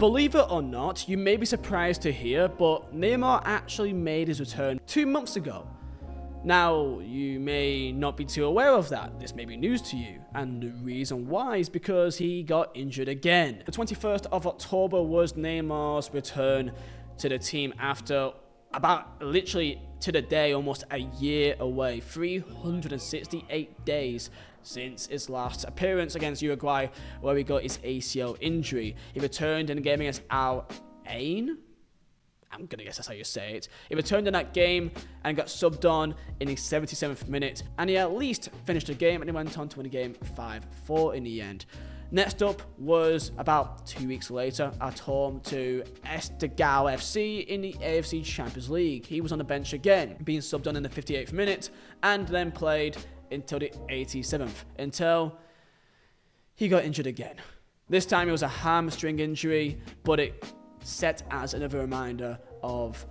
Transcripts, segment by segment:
Believe it or not, you may be surprised to hear, but Neymar actually made his return 2 months ago. Now, you may not be too aware of that, this may be news to you, and the reason why is because he got injured again. The 21st of October was Neymar's return to the team after about literally to the day almost a year away, 368 days since his last appearance against Uruguay where he got his ACL injury. He returned in the game against Al Ain. I'm going to guess that's how you say it. He returned in that game and got subbed on in the 77th minute. And he at least finished the game and he went on to win the game 5-4 in the end. Next up was about 2 weeks later at home to Estegao FC in the AFC Champions League. He was on the bench again, being subbed on in the 58th minute and then played until the 87th, until he got injured again. This time it was a hamstring injury, but it set as another reminder of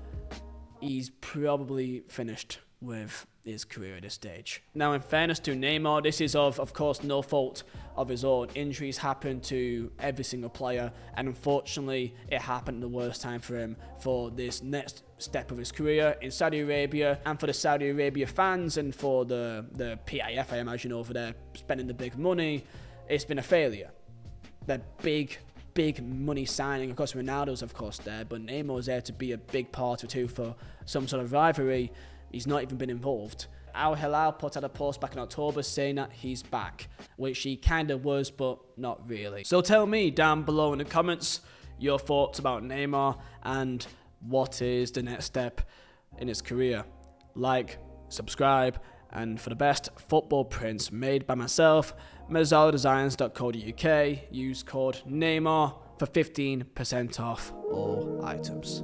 he's probably finished with his career at this stage. Now, in fairness to Neymar, this is of course no fault of his own. Injuries happen to every single player, and unfortunately it happened at the worst time for him for this next step of his career in Saudi Arabia. And for the Saudi Arabia fans and for the PIF, I imagine, over there spending the big money, it's been a failure. They're big money signing. Of course, Ronaldo's of course there, but Neymar's there to be a big part of it too for some sort of rivalry. He's not even been involved. Al Hilal put out a post back in October saying that he's back, which he kind of was, but not really. So tell me down below in the comments your thoughts about Neymar and what is the next step in his career. Like, subscribe, and for the best football prints made by myself, mazzaladesigns.co.uk, use code Neymar for 15% off all items.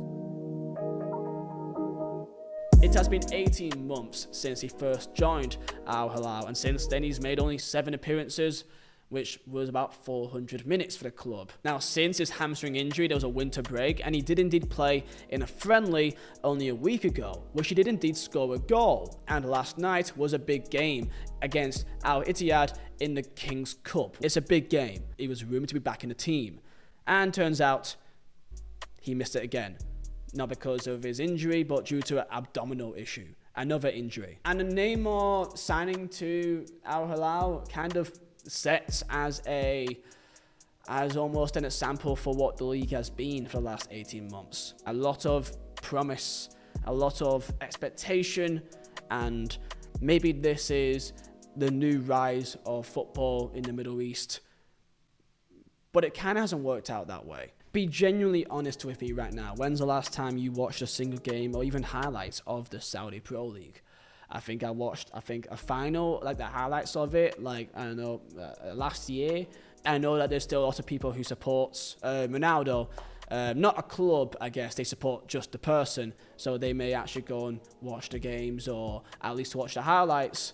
It has been 18 months since he first joined Al Hilal, and since then he's made only 7 appearances, which was about 400 minutes for the club. Now, since his hamstring injury, there was a winter break, and he did indeed play in a friendly only a week ago, which he did indeed score a goal. And last night was a big game against Al Ittihad in the King's Cup. It's a big game. He was rumoured to be back in the team, and turns out he missed it again. Not because of his injury, but due to an abdominal issue. Another injury. And the Neymar signing to Al Hilal kind of sets as almost an example for what the league has been for the last 18 months. A lot of promise, a lot of expectation, and maybe this is the new rise of football in the Middle East. But it kind of hasn't worked out that way. Be genuinely honest with me right now. When's the last time you watched a single game or even highlights of the Saudi Pro League? I think I watched a final, like the highlights of it, like, I don't know, last year. I know that there's still a lot of people who supports Ronaldo. Not a club, I guess. They support just the person. So they may actually go and watch the games or at least watch the highlights.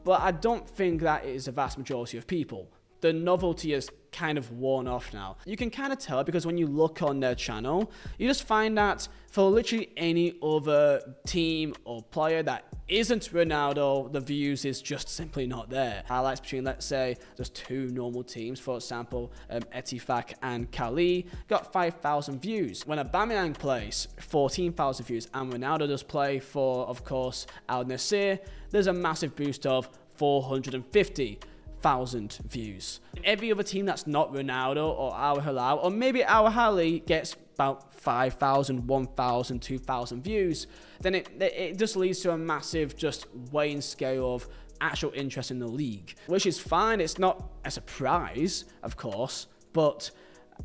But I don't think that is a vast majority of people. The novelty is kind of worn off now. You can kind of tell because when you look on their channel, you just find that for literally any other team or player that isn't Ronaldo, the views is just simply not there. Highlights between, let's say, just 2 normal teams, for example, Ettifaq and Cali, got 5,000 views. When Aubameyang plays, 14,000 views, and Ronaldo does play for, of course, Al Nassr, there's a massive boost of 450,000 views. Every other team that's not Ronaldo or Al Hilal, or maybe Al Ahly, gets about 5,000, 1,000, 2,000 views, then it just leads to a massive just weighing scale of actual interest in the league, which is fine. It's not a surprise, of course, but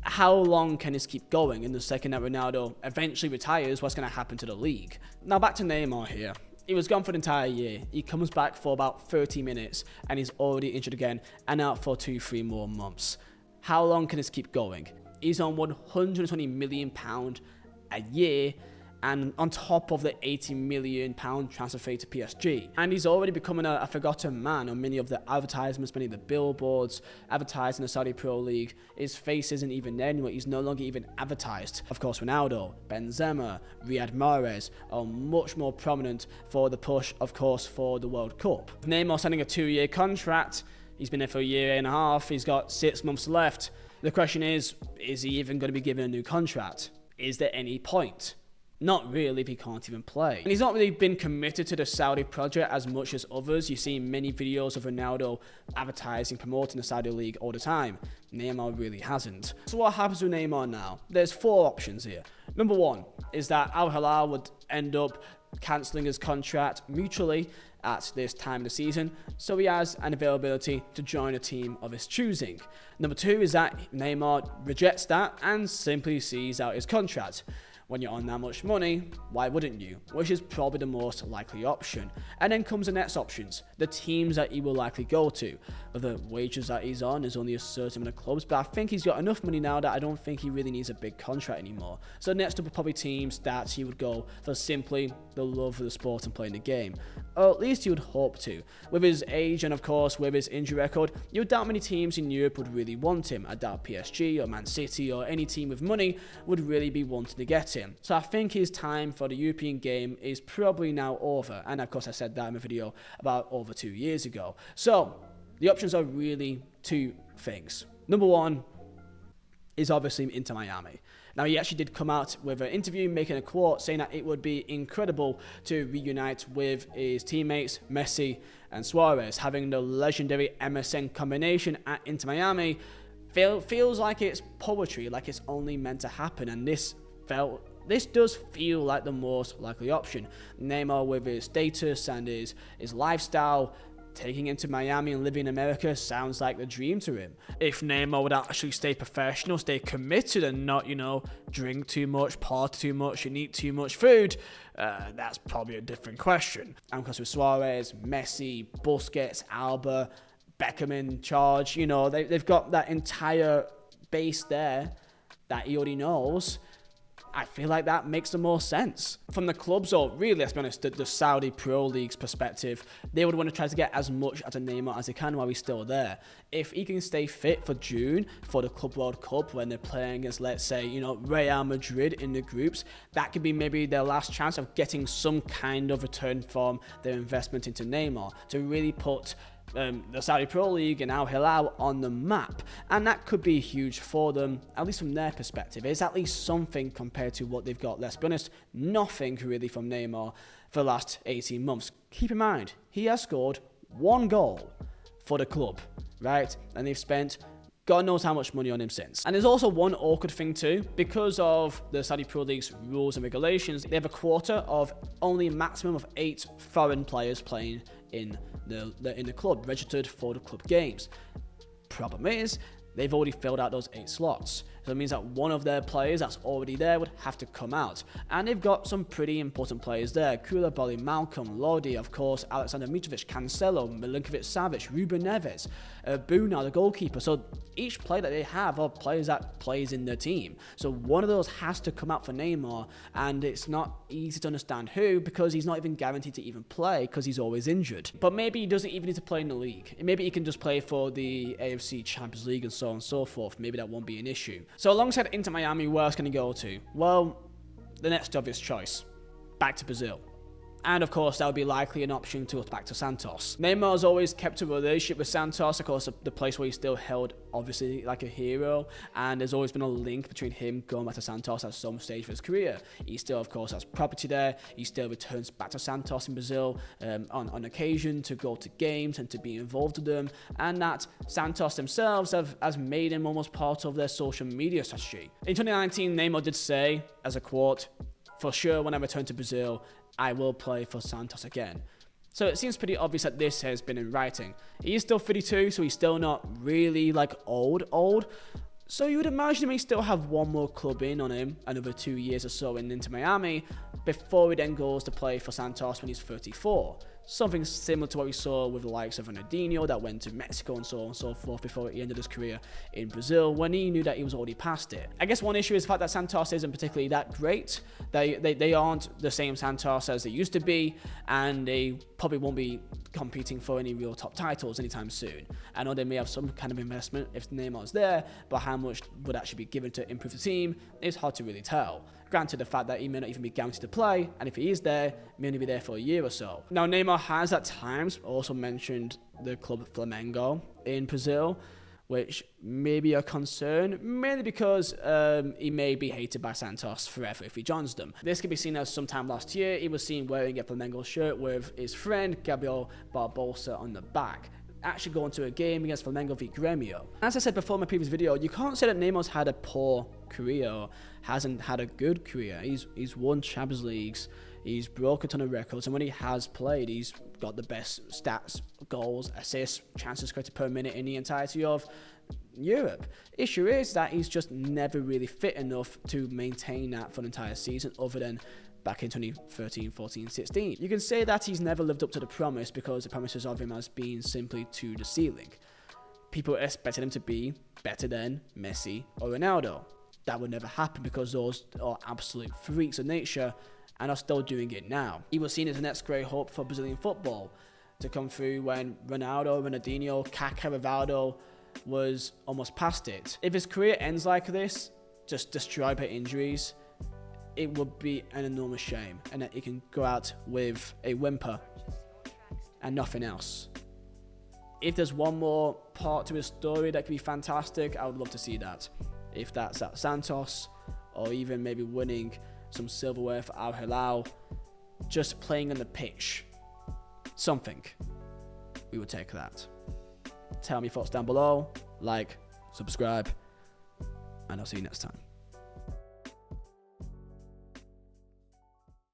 how long can this keep going? In the second that Ronaldo eventually retires, what's going to happen to the league? Now back to Neymar here. He was gone for the entire year. He comes back for about 30 minutes and he's already injured again and out for 2-3 more months. How long can this keep going? He's on £120 million a year, and on top of the £80 million transfer fee to PSG. And he's already becoming a forgotten man on many of the advertisements, many of the billboards advertising the Saudi Pro League. His face isn't even there anymore. He's no longer even advertised. Of course, Ronaldo, Benzema, Riyad Mahrez are much more prominent for the push, of course, for the World Cup. Neymar signing a 2-year contract. He's been there for a year and a half. He's got 6 months left. The question is he even going to be given a new contract? Is there any point? Not really if he can't even play. And he's not really been committed to the Saudi project as much as others. You see many videos of Ronaldo advertising, promoting the Saudi League all the time. Neymar really hasn't. So what happens with Neymar now? There's 4 options here. Number 1 is that Al Hilal would end up cancelling his contract mutually at this time of the season, so he has an availability to join a team of his choosing. Number 2 is that Neymar rejects that and simply sees out his contract. When you're on that much money, why wouldn't you? Which is probably the most likely option. And then comes the next options, the teams that he will likely go to. The wages that he's on is only a certain amount of clubs, but I think he's got enough money now that I don't think he really needs a big contract anymore. So next up are probably teams that he would go for simply the love of the sport and playing the game. Or at least he would hope to. With his age and of course with his injury record, you doubt many teams in Europe would really want him. I doubt PSG or Man City or any team with money would really be wanting to get him. So I think his time for the European game is probably now over. And of course I said that in a video about over 2 years ago. So the options are really 2 things. Number 1 is obviously Inter Miami. Now, he actually did come out with an interview making a quote saying that it would be incredible to reunite with his teammates Messi and Suarez. Having the legendary MSN combination at Inter Miami feels like it's poetry, like it's only meant to happen, and this does feel like the most likely option. Neymar, with his status and his lifestyle, taking him to Miami and living in America sounds like the dream to him. If Neymar would actually stay professional, stay committed and not, drink too much, party too much and eat too much food, that's probably a different question. And of course with Suarez, Messi, Busquets, Alba, Beckham in charge, they've got that entire base there that he already knows. I feel like that makes the most sense. From the clubs, or really, let's be honest, the Saudi Pro League's perspective, they would want to try to get as much out of Neymar as they can while he's still there. If he can stay fit for June, for the Club World Cup, when they're playing as, let's say, Real Madrid in the groups, that could be maybe their last chance of getting some kind of return from their investment into Neymar, to really put the Saudi Pro League and Al Hilal on the map, and that could be huge for them, at least from their perspective. It's at least something compared to what they've got. Let's be honest, nothing really from Neymar for the last 18 months. Keep in mind, he has scored 1 goal for the club, right? And they've spent God knows how much money on him since. And there's also one awkward thing too, because of the Saudi Pro League's rules and regulations, they have a quota of only a maximum of 8 foreign players playing in the club, registered for the club games. Problem is, they've already filled out those 8 slots. So it means that one of their players that's already there would have to come out. And they've got some pretty important players there. Koulibaly, Malcolm, Lodi, of course, Alexander Mitrovic, Cancelo, Milinkovic-Savic, Ruben Neves, Buna, the goalkeeper. So each player that they have are players that plays in their team. So one of those has to come out for Neymar, and it's not easy to understand who, because he's not even guaranteed to even play because he's always injured. But maybe he doesn't even need to play in the league. Maybe he can just play for the AFC Champions League and so on and so forth. Maybe that won't be an issue. So alongside Inter Miami, where else can he go to? Well, the next obvious choice, back to Brazil. And of course, that would be likely an option to go back to Santos. Neymar has always kept a relationship with Santos, of course, the place where he's still held, obviously, like a hero. And there's always been a link between him going back to Santos at some stage of his career. He still, of course, has property there. He still returns back to Santos in Brazil on occasion to go to games and to be involved with them. And that Santos themselves has made him almost part of their social media strategy. In 2019, Neymar did say, as a quote, "For sure, when I return to Brazil, I will play for Santos again." So it seems pretty obvious that this has been in writing. He is still 32, so he's still not really like old. So you would imagine he may still have one more club in on him, another 2 years or so in Inter Miami, before he then goes to play for Santos when he's 34. Something similar to what we saw with the likes of Ronaldinho that went to Mexico and so on and so forth before he ended his career in Brazil when he knew that he was already past it. I guess one issue is the fact that Santos isn't particularly that great. They aren't the same Santos as they used to be, and they probably won't be competing for any real top titles anytime soon. I know they may have some kind of investment if Neymar's there, but how much would actually be given to improve the team is hard to really tell. Granted, the fact that he may not even be guaranteed to play, and if he is there, he may only be there for a year or so. Now, Neymar has at times also mentioned the club Flamengo in Brazil, which may be a concern, mainly because he may be hated by Santos forever if he joins them. This can be seen as sometime last year, he was seen wearing a Flamengo shirt with his friend Gabriel Barbosa on the back, actually going to a game against Flamengo v Grêmio. As I said before in my previous video, you can't say that Neymar's had a poor career or hasn't had a good career. He's won Champions Leagues, he's broken a ton of records, and when he has played, he's got the best stats, goals, assists, chances created per minute in the entirety of Europe. Issue is that he's just never really fit enough to maintain that for an entire season, other than back in 2013, 14, 16. You can say that he's never lived up to the promise because the promises of him has been simply to the ceiling. People expected him to be better than Messi or Ronaldo. That would never happen because those are absolute freaks of nature and are still doing it now. He was seen as the next great hope for Brazilian football to come through when Ronaldo, Ronaldinho, Kaká, Rivaldo was almost past it. If his career ends like this, just destroyed by injuries, it would be an enormous shame, and that he can go out with a whimper and nothing else. If there's one more part to his story that could be fantastic, I would love to see that. If that's at Santos, or even maybe winning some silverware for Al Hilal, just playing on the pitch, something, we would take that. Tell me your thoughts down below, like, subscribe, and I'll see you next time.